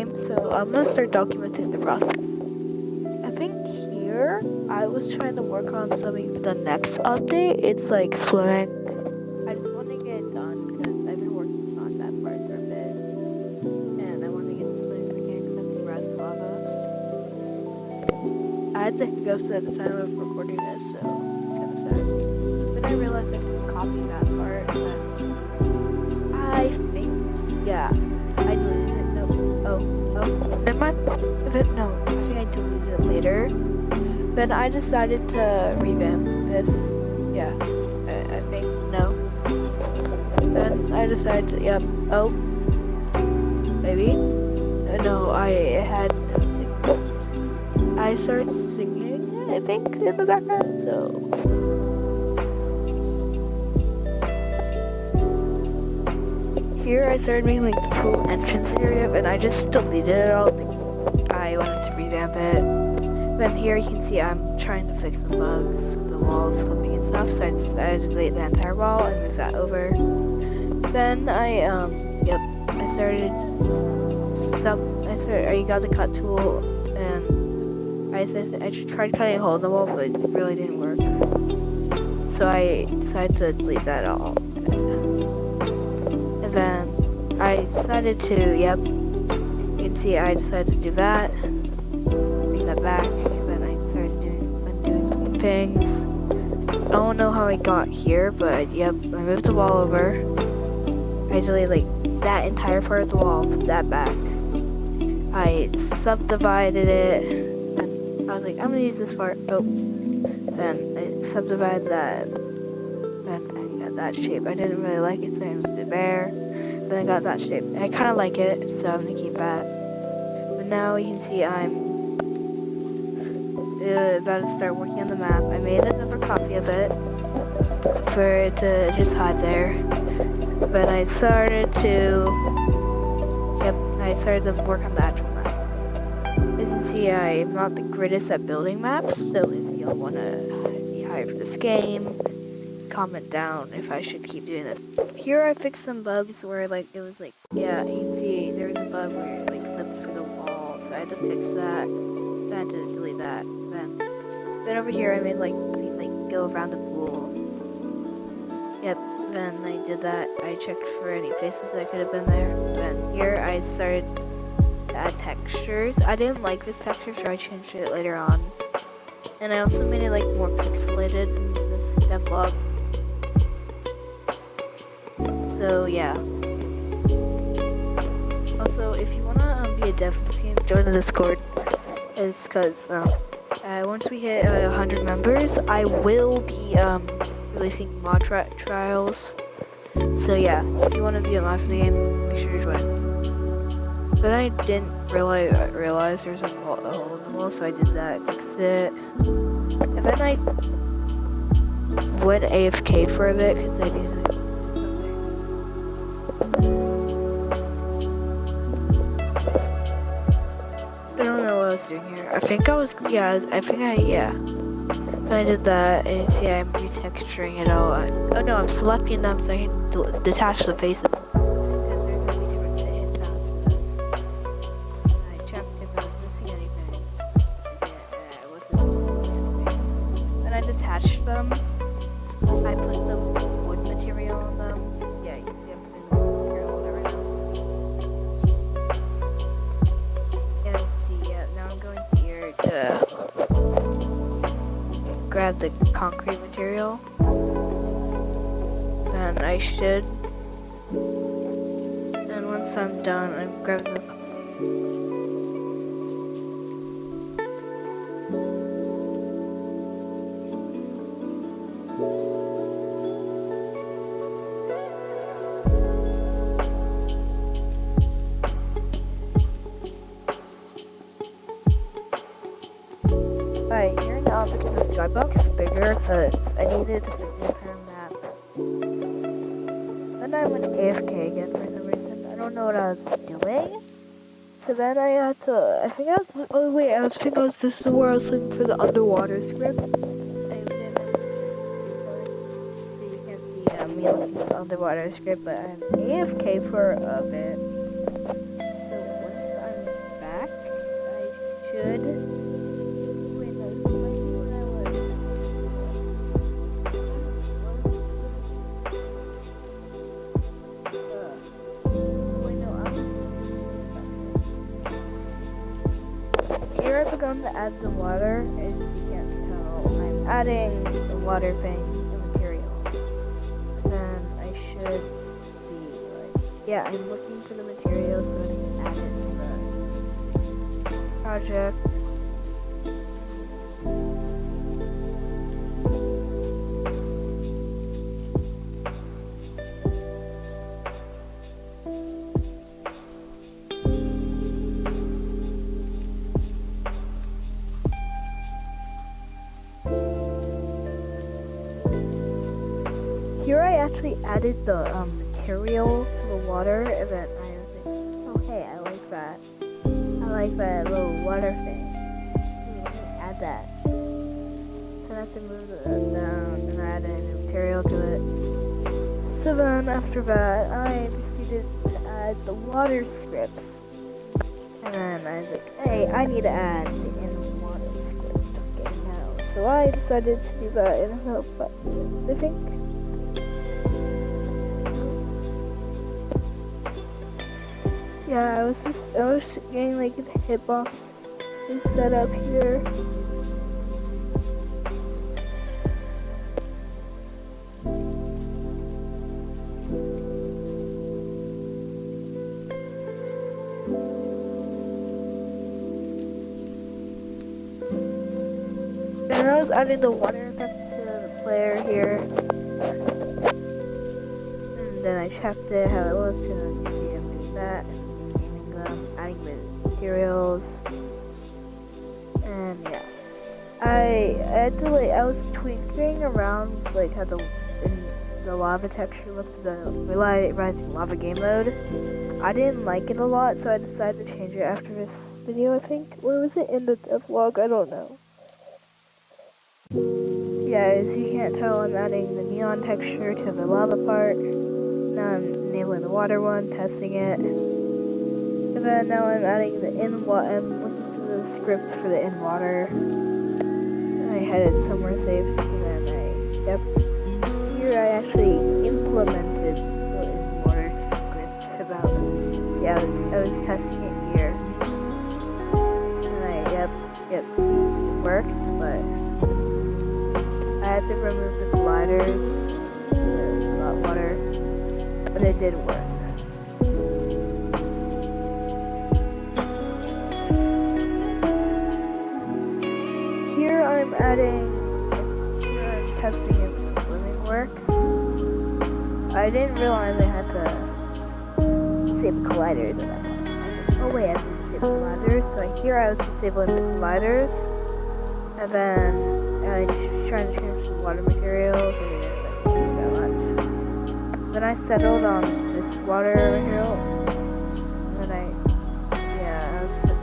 game, so I'm gonna start documenting the process. I think here I was trying to work on something for the next update. It's like swimming. I just want to get it done because I've been working on that part for a bit, and I want to get the swimming back in because I'm grasping lava. I had the hiccups at the time of recording this, so it's kind of sad. Then I realized I didn't copy that part, and then I think, yeah, I deleted it. No, never mind. No, I think I deleted it later. Then I decided to revamp this. Yeah, I think, no. Then I decided to, yep, oh, maybe. No, I started singing, I think, in the background, so. Here I started making like the cool entrance area, and I just deleted it all. I wanted to revamp it. Then here you can see I'm trying to fix some bugs with the walls clipping and stuff, so I decided to delete the entire wall and move that over. Then I got the cut tool, and I tried cutting a hole in the wall, but it really didn't work. So I decided to delete that all. And then I decided to, you can see I decided to do that. Bring that back. And then I started doing some things. I don't know how I got here, but I moved the wall over. I deleted like that entire part of the wall, put that back. I subdivided it, and I was like, I'm gonna use this part. Oh, then I subdivided that, and I got that shape. I didn't really like it, so I moved it there. Then I got that shape. I kind of like it, so I'm gonna keep that. But now you can see I'm about to start working on the map. I made another copy of it for it to just hide there. But I started to work on the actual map. As you can see, I'm not the greatest at building maps, so if y'all want to be hired for this game, comment down if I should keep doing this. Here I fixed some bugs where you can see there was a bug where it clipped through the wall, so I had to fix that. Then I had to delete that. Then over here I made go around the pool. Yep. Then I did that. I checked for any faces that could have been there. Then here I started to add textures. I didn't like this texture, so I changed it later on. And I also made it more pixelated in this devlog. So yeah. Also, if you wanna be a dev for this game, join the Discord. It's because once we hit 100 members, I will be releasing mod trials. So yeah, if you want to be a mod for the game, make sure to join. But I didn't realize there was a hole in the wall, so I did that, fixed it. And then I went AFK for a bit because I needed to do something. I don't know what I was doing here. I think I did that, and you see I'm retexturing it all. I'm selecting them so I can detach the faces. Because there's gonna be different hit sounds for those. I checked if I was missing anything. I wasn't missing anything. Then I detached them. I put the wood material on them. Yeah, you can see I'm putting the wood material on there right now. Yeah, you can see, now I'm going here to grab the concrete material, and I should, and once I'm done, I'm grabbing the here now because the skybox is bigger because I needed to figure out map. Then I went AFK again for some reason. I don't know what I was doing. So then I had to, this is where I was looking for the underwater script. I didn't so you can't see me looking for the underwater script, but I'm AFK for a bit. So once I'm here I've begun to add the water. As you can't tell, I'm adding the water thing, the material. And then I should be like, yeah, I'm looking for the material so I can add it to the project. Here I actually added the material to the water, and then I was like, oh hey, I like that. I like that little water thing. Ooh, let me add that. So I have to move it down and add a new material to it. So then after that, I proceeded to add the water scripts. And then I was like, hey, I need to add the in water script game now. So I decided to do that in a button, I think. Yeah, I was getting like the hitbox is set up here. And I was adding the water effect to the player here. And then I checked it, how it looked, and then see I'm doing that. Adding the materials, and yeah, I had to like I was tweaking around like how the lava texture looked, the rising lava game mode. I didn't like it a lot, so I decided to change it after this video. I think, or was it in the vlog? I don't know. Yeah, as you can't tell, I'm adding the neon texture to the lava part. Now I'm enabling the water one, testing it. And then now I'm adding the I'm looking for the script for the in water. And I had it somewhere saved, so then here I actually implemented the in water script about, yeah, I was testing it here. And see, it works, but I had to remove the colliders, the hot water, but it did work. I'm testing if swimming works. I didn't realize I had to disable colliders in that one. I was like, oh wait, I have to disable colliders. So here I was disabling the colliders, and then I was trying to change the water material. But it didn't that much. Then I settled on this water material, and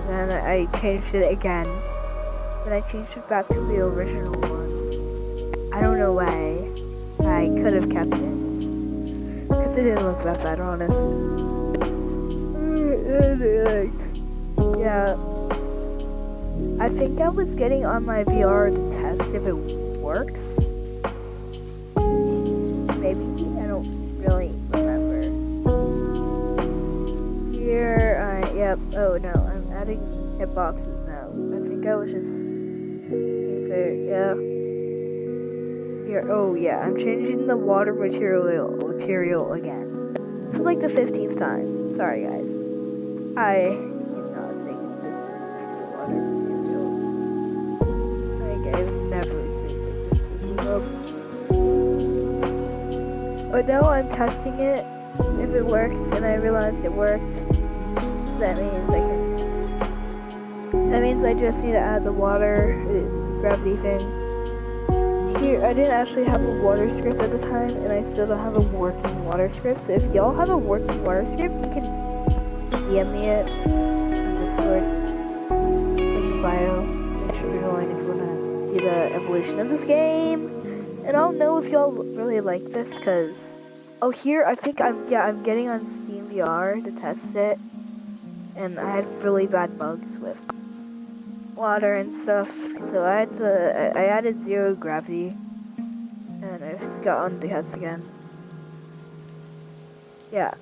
then I changed it again. Then I changed it back to the original one. I don't know why. I could have kept it. Because it didn't look that bad, honest. Yeah. I think I was getting on my VR to test if it works. Maybe. I don't really remember. Here, oh no, I'm adding hitboxes now. I think I was just yeah. Here, oh yeah, I'm changing the water material again. For like the 15th time. Sorry guys. I did not think this for the water materials. Like I've never seen this before. But now I'm testing it if it works, and I realized it worked. So that means I just need to add the water gravity thing. Here, I didn't actually have a water script at the time, and I still don't have a working water script. So if y'all have a working water script, you can DM me it on Discord, in the bio. Make sure to join if you want to see the evolution of this game. And I don't know if y'all really like this, cause here I think I'm getting on Steam VR to test it, and I had really bad bugs with water and stuff, so I added 0 gravity, and I just got on the test again. Yeah.